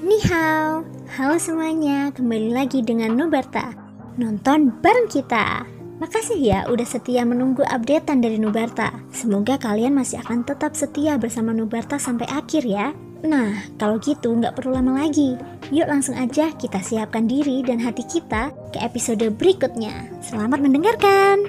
Ni hao, halo semuanya, kembali lagi dengan Nubarta. Nonton bareng kita. Makasih ya udah setia menunggu updatean dari Nubarta. Semoga kalian masih akan tetap setia bersama Nubarta sampai akhir ya. Nah, kalau gitu nggak perlu lama lagi. Yuk langsung aja kita siapkan diri dan hati kita ke episode berikutnya. Selamat mendengarkan.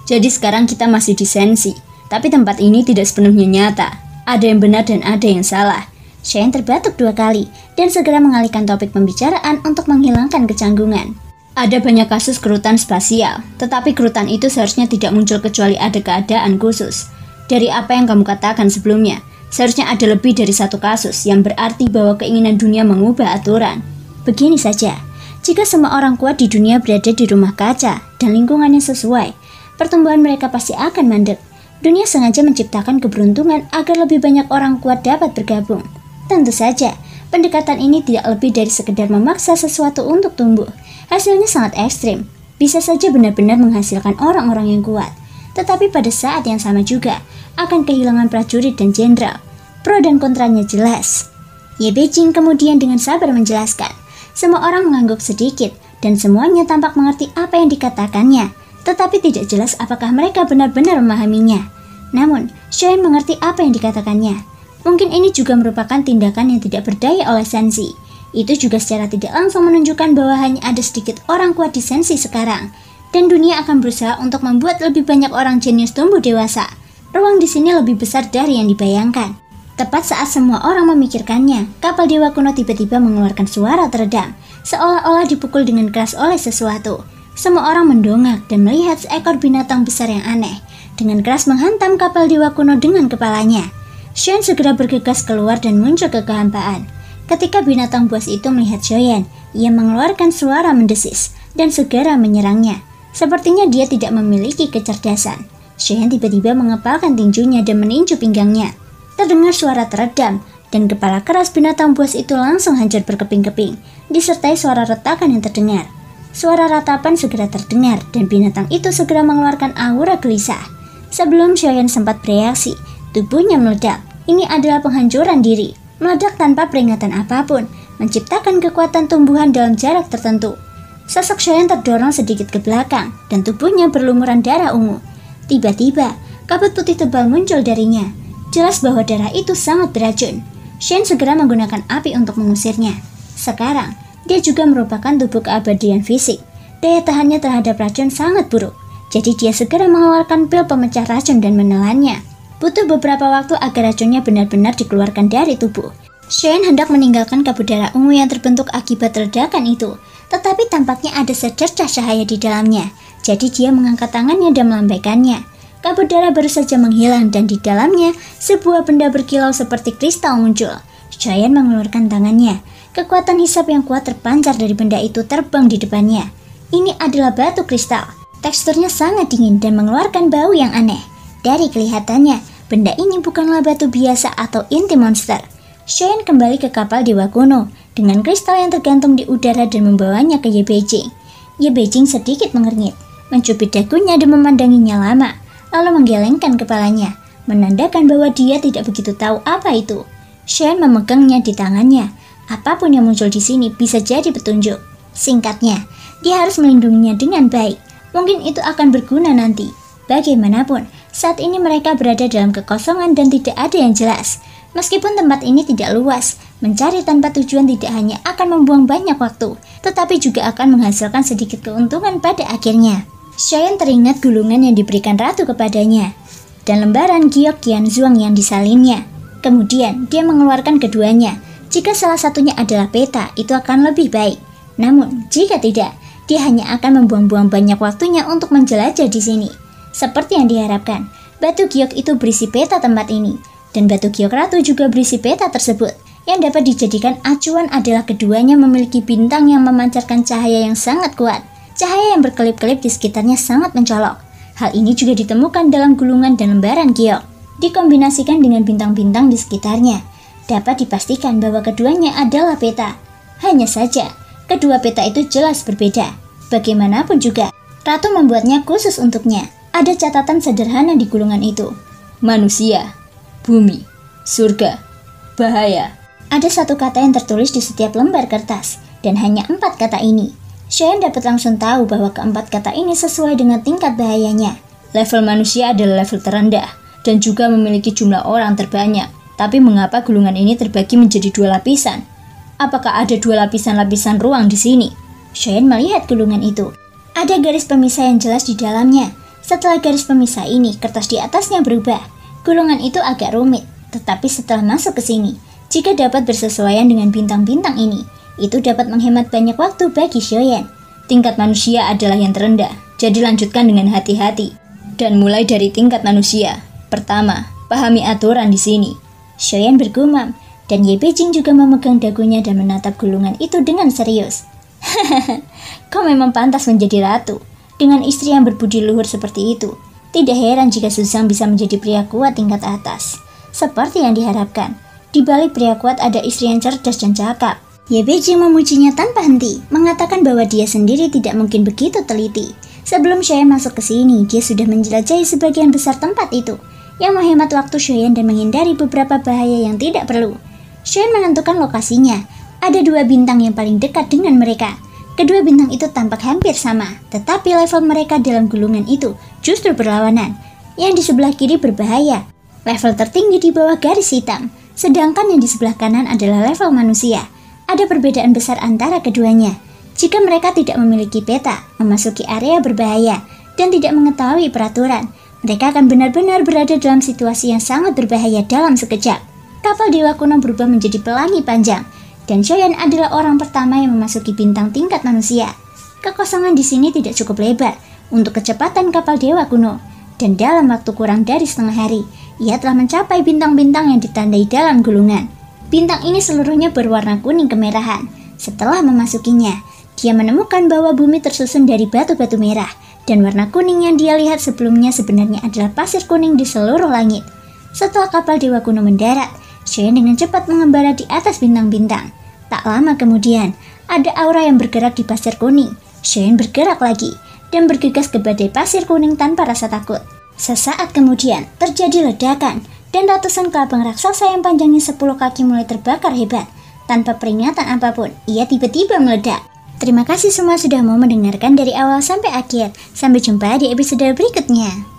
Jadi sekarang kita masih di Sensi, tapi tempat ini tidak sepenuhnya nyata. Ada yang benar dan ada yang salah. Shane terbatuk 2 kali dan segera mengalihkan topik pembicaraan untuk menghilangkan kecanggungan. Ada banyak kasus kerutan spasial, tetapi kerutan itu seharusnya tidak muncul kecuali ada keadaan khusus. Dari apa yang kamu katakan sebelumnya, seharusnya ada lebih dari satu kasus yang berarti bahwa keinginan dunia mengubah aturan. Begini saja, jika semua orang kuat di dunia berada di rumah kaca dan lingkungannya sesuai, pertumbuhan mereka pasti akan mandek. Dunia sengaja menciptakan keberuntungan agar lebih banyak orang kuat dapat bergabung. Tentu saja, pendekatan ini tidak lebih dari sekedar memaksa sesuatu untuk tumbuh. Hasilnya sangat ekstrim, bisa saja benar-benar menghasilkan orang-orang yang kuat. Tetapi pada saat yang sama juga, akan kehilangan prajurit dan jenderal. Pro dan kontranya jelas. Ye Beijing kemudian dengan sabar menjelaskan. Semua orang mengangguk sedikit, dan semuanya tampak mengerti apa yang dikatakannya. Tetapi tidak jelas apakah mereka benar-benar memahaminya. Namun, Shane mengerti apa yang dikatakannya. Mungkin ini juga merupakan tindakan yang tidak berdaya oleh Sensi. Itu juga secara tidak langsung menunjukkan bahwa hanya ada sedikit orang kuat di Sensi sekarang. Dan dunia akan berusaha untuk membuat lebih banyak orang jenius tumbuh dewasa. Ruang di sini lebih besar dari yang dibayangkan. Tepat saat semua orang memikirkannya, kapal dewa kuno tiba-tiba mengeluarkan suara teredam, seolah-olah dipukul dengan keras oleh sesuatu. Semua orang mendongak dan melihat seekor binatang besar yang aneh, dengan keras menghantam kapal dewa kuno dengan kepalanya. Shane segera bergegas keluar dan muncul ke kehampaan. Ketika binatang buas itu melihat Shoyan, ia mengeluarkan suara mendesis dan segera menyerangnya. Sepertinya dia tidak memiliki kecerdasan. Shoyan tiba-tiba mengepalkan tinjunya dan meninju pinggangnya. Terdengar suara teredam, dan kepala keras binatang buas itu langsung hancur berkeping-keping, disertai suara retakan yang terdengar. Suara ratapan segera terdengar dan binatang itu segera mengeluarkan aura gelisah. Sebelum Shoyan sempat bereaksi, tubuhnya meledak. Ini adalah penghancuran diri, meledak tanpa peringatan apapun, menciptakan kekuatan tumbuhan dalam jarak tertentu. Sosok Shoyan terdorong sedikit ke belakang dan tubuhnya berlumuran darah ungu. Tiba-tiba, kabut putih tebal muncul darinya. Jelas bahwa darah itu sangat beracun. Shane segera menggunakan api untuk mengusirnya. Sekarang, dia juga merupakan tubuh keabadian fisik. Daya tahannya terhadap racun sangat buruk. Jadi dia segera mengeluarkan pil pemecah racun dan menelannya. Butuh beberapa waktu agar racunnya benar-benar dikeluarkan dari tubuh. Shane hendak meninggalkan kabut darah ungu yang terbentuk akibat ledakan itu. Tetapi tampaknya ada secercah cahaya di dalamnya. Jadi dia mengangkat tangannya dan melambaikannya. Kabut darah baru saja menghilang dan di dalamnya sebuah benda berkilau seperti kristal muncul. Shane mengeluarkan tangannya. Kekuatan hisap yang kuat terpancar dari benda itu terbang di depannya. Ini adalah batu kristal. Teksturnya sangat dingin dan mengeluarkan bau yang aneh. Dari kelihatannya, benda ini bukanlah batu biasa atau inti monster. Shane kembali ke kapal dewa kuno dengan kristal yang tergantung di udara dan membawanya ke Ye Beijing. Ye Beijing sedikit mengernyit, mencubit dagunya dan memandanginya lama, lalu menggelengkan kepalanya, menandakan bahwa dia tidak begitu tahu apa itu. Shane memegangnya di tangannya. Apapun yang muncul di sini bisa jadi petunjuk. Singkatnya, dia harus melindunginya dengan baik. Mungkin itu akan berguna nanti. Bagaimanapun, saat ini mereka berada dalam kekosongan dan tidak ada yang jelas. Meskipun tempat ini tidak luas, mencari tanpa tujuan tidak hanya akan membuang banyak waktu, tetapi juga akan menghasilkan sedikit keuntungan pada akhirnya. Shane teringat gulungan yang diberikan ratu kepadanya, dan lembaran giok Qianzhuang yang disalinnya. Kemudian, dia mengeluarkan keduanya. Jika salah satunya adalah peta, itu akan lebih baik. Namun, jika tidak, dia hanya akan membuang-buang banyak waktunya untuk menjelajah di sini. Seperti yang diharapkan, batu giok itu berisi peta tempat ini, dan batu giok ratu juga berisi peta tersebut. Yang dapat dijadikan acuan adalah keduanya memiliki bintang yang memancarkan cahaya yang sangat kuat. Cahaya yang berkelip-kelip di sekitarnya sangat mencolok. Hal ini juga ditemukan dalam gulungan dan lembaran giok. Dikombinasikan dengan bintang-bintang di sekitarnya, dapat dipastikan bahwa keduanya adalah peta. Hanya saja, kedua peta itu jelas berbeda. Bagaimanapun juga, Ratu membuatnya khusus untuknya. Ada catatan sederhana di gulungan itu. Manusia, bumi, surga, bahaya. Ada satu kata yang tertulis di setiap lembar kertas, dan hanya 4 kata ini. Cheyenne dapat langsung tahu bahwa keempat kata ini sesuai dengan tingkat bahayanya. Level manusia adalah level terendah, dan juga memiliki jumlah orang terbanyak. Tapi mengapa gulungan ini terbagi menjadi 2 lapisan? Apakah ada 2 lapisan-lapisan ruang di sini? Cheyenne melihat gulungan itu. Ada garis pemisah yang jelas di dalamnya. Setelah garis pemisah ini, kertas di atasnya berubah. Gulungan itu agak rumit, tetapi setelah masuk ke sini, jika dapat bersesuaian dengan bintang-bintang ini, itu dapat menghemat banyak waktu bagi Cheyenne. Tingkat manusia adalah yang terendah, jadi lanjutkan dengan hati-hati. Dan mulai dari tingkat manusia. Pertama, pahami aturan di sini. Cheyenne bergumam, dan Ye Beijing juga memegang dagunya dan menatap gulungan itu dengan serius. Hahaha, kau memang pantas menjadi ratu. Dengan istri yang berbudi luhur seperti itu, tidak heran jika Suzang bisa menjadi pria kuat tingkat atas. Seperti yang diharapkan, di balik pria kuat ada istri yang cerdas dan cakap. Ye Beijing memujinya tanpa henti, mengatakan bahwa dia sendiri tidak mungkin begitu teliti. Sebelum Cheyenne masuk ke sini, dia sudah menjelajahi sebagian besar tempat itu, yang menghemat waktu Cheyenne dan menghindari beberapa bahaya yang tidak perlu. Cheyenne menentukan lokasinya. Ada 2 bintang yang paling dekat dengan mereka. Kedua bintang itu tampak hampir sama, tetapi level mereka dalam gulungan itu justru berlawanan. Yang di sebelah kiri berbahaya, level tertinggi di bawah garis hitam, sedangkan yang di sebelah kanan adalah level manusia. Ada perbedaan besar antara keduanya. Jika mereka tidak memiliki peta, memasuki area berbahaya, dan tidak mengetahui peraturan, mereka akan benar-benar berada dalam situasi yang sangat berbahaya dalam sekejap. Kapal Dewa Kuno berubah menjadi pelangi panjang, dan Cheyenne adalah orang pertama yang memasuki bintang tingkat manusia. Kekosongan di sini tidak cukup lebar untuk kecepatan kapal Dewa Kuno, dan dalam waktu kurang dari setengah hari, ia telah mencapai bintang-bintang yang ditandai dalam gulungan. Bintang ini seluruhnya berwarna kuning kemerahan. Setelah memasukinya, dia menemukan bahwa bumi tersusun dari batu-batu merah, dan warna kuning yang dia lihat sebelumnya sebenarnya adalah pasir kuning di seluruh langit. Setelah kapal Dewa Kuno mendarat, Cheyenne dengan cepat mengembara di atas bintang-bintang. Tak lama kemudian, ada aura yang bergerak di pasir kuning. Cheyenne bergerak lagi dan bergegas ke badai pasir kuning tanpa rasa takut. Sesaat kemudian, terjadi ledakan dan ratusan kelabang raksasa yang panjangnya 10 kaki mulai terbakar hebat. Tanpa peringatan apapun, ia tiba-tiba meledak. Terima kasih semua sudah mau mendengarkan dari awal sampai akhir. Sampai jumpa di episode berikutnya.